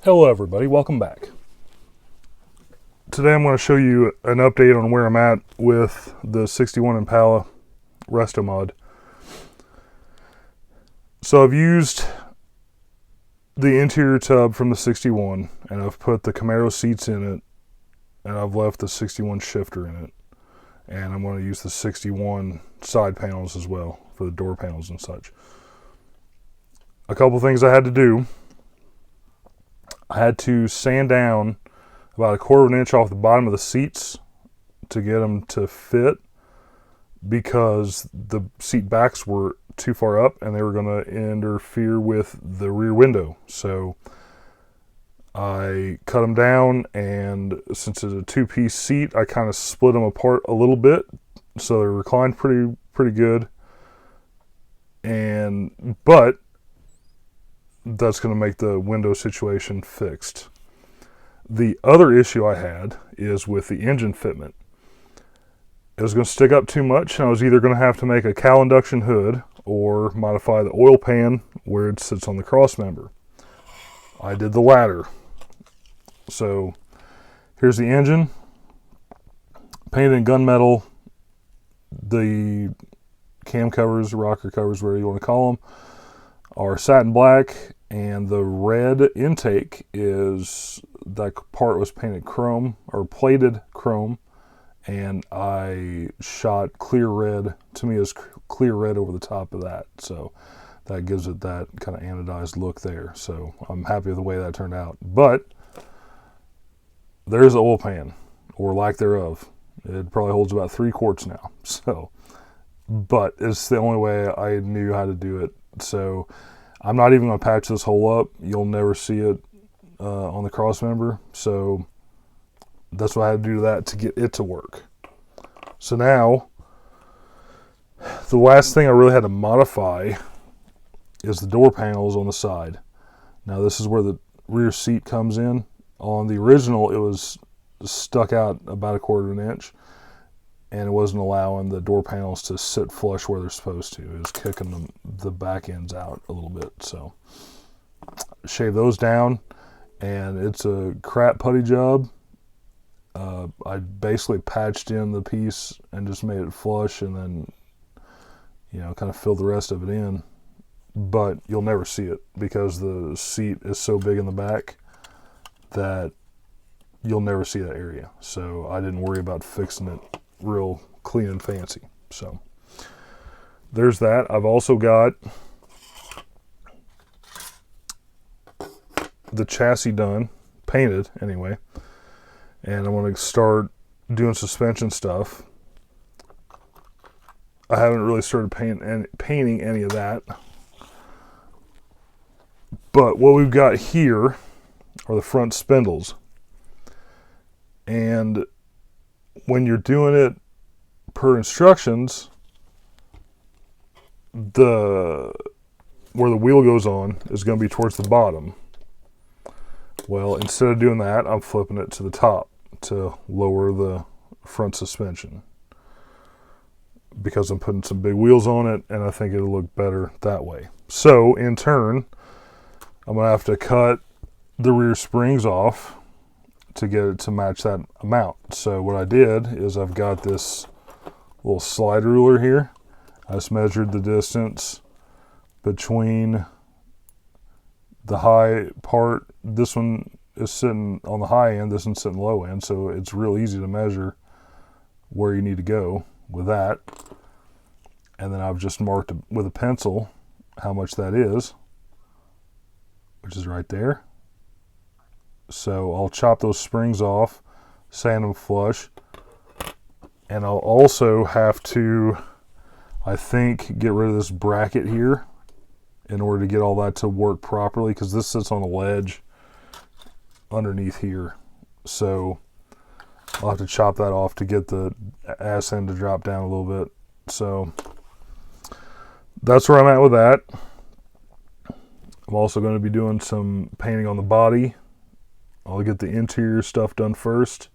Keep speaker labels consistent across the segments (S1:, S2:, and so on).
S1: Hello everybody, welcome back. Today I'm going to show you an update on where I'm at with the 61 Impala Restomod. So I've used the interior tub from the 61 and I've put the Camaro seats in it and I've left the 61 shifter in it. And I'm going to use the 61 side panels as well for the door panels and such. A couple things I had to do. I had to sand down about 1/4 of an inch off the bottom of the seats to get them to fit because the seat backs were too far up and they were going to interfere with the rear window. So I cut them down, and since it's a two-piece seat, I kind of split them apart a little bit so they're reclined pretty good. But that's going to make the window situation fixed. The other issue I had is with the engine fitment. It was going to stick up too much, and I was either going to have to make a cowl induction hood or modify the oil pan where it sits on the cross member. I did the latter. So here's the engine, painted in gunmetal. The cam covers, rocker covers, whatever you want to call them, are satin black, and the red intake is, that part was painted chrome or plated chrome, and I shot clear red. To me, is clear red over the top of that, so that gives it that kind of anodized look there. So I'm happy with the way that turned out. But there's the oil pan, or lack thereof. It probably holds about 3 quarts now. So, but it's the only way I knew how to do it. So I'm not even going to patch this hole up. You'll never see it on the cross member. So that's what I had to do to that to get it to work. So now, the last thing I really had to modify is the door panels on the side. Now this is where the rear seat comes in. On the original, it was stuck out about 1/4 of an inch, and it wasn't allowing the door panels to sit flush where they're supposed to. It was kicking the back ends out a little bit. So shave those down, and it's a crap putty job. I basically patched in the piece and just made it flush, and then kind of filled the rest of it in. But you'll never see it because the seat is so big in the back that you'll never see that area. So I didn't worry about fixing it real clean and fancy. So there's that. I've also got the chassis done, painted anyway, and I want to start doing suspension stuff. I haven't really started painting any of that, but what we've got here are the front spindles. And when you're doing it per instructions, where the wheel goes on is going to be towards the bottom. Well, instead of doing that, I'm flipping it to the top to lower the front suspension, because I'm putting some big wheels on it, and I think it'll look better that way. So in turn, I'm going to have to cut the rear springs off to get it to match that amount. So what I did is I've got this little slide ruler here. I just measured the distance between the high part. This one is sitting on the high end, this one's sitting low end, so it's real easy to measure where you need to go with that. And then I've just marked with a pencil how much that is, which is right there. So I'll chop those springs off, sand them flush, and I'll also have to, I think, get rid of this bracket here in order to get all that to work properly, because this sits on a ledge underneath here. So I'll have to chop that off to get the ass end to drop down a little bit. So that's where I'm at with that. I'm also going to be doing some painting on the body. I'll get the interior stuff done first,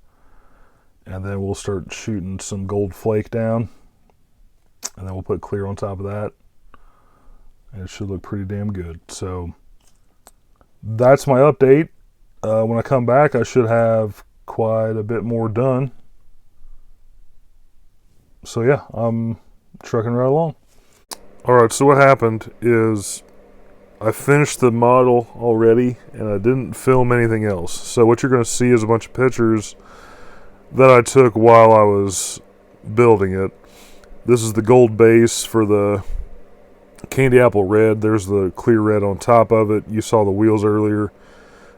S1: and then we'll start shooting some gold flake down, and then we'll put clear on top of that, and it should look pretty damn good. So that's my update. When I come back, I should have quite a bit more done. So yeah, I'm trucking right along. Alright, so what happened is I finished the model already and I didn't film anything else. So what you're going to see is a bunch of pictures that I took while I was building it. This is the gold base for the candy apple red. There's the clear red on top of it. You saw the wheels earlier.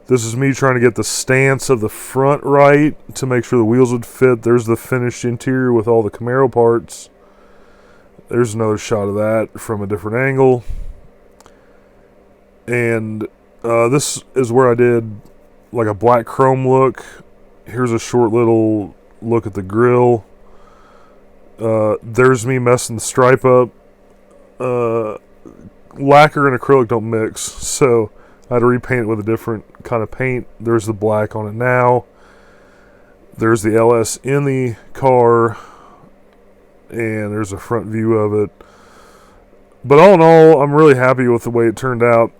S1: This is me trying to get the stance of the front right to make sure the wheels would fit. There's the finished interior with all the Camaro parts. There's another shot of that from a different angle. And this is where I did like a black chrome look. Here's a short little look at the grill. There's me messing the stripe up. Lacquer and acrylic don't mix, so I had to repaint it with a different kind of paint. There's the black on it now. There's the LS in the car, and there's a front view of it. But all in all, I'm really happy with the way it turned out.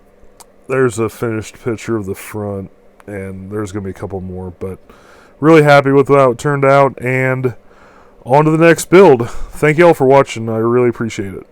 S1: There's a finished picture of the front, and there's going to be a couple more, but really happy with how it turned out, and on to the next build. Thank you all for watching. I really appreciate it.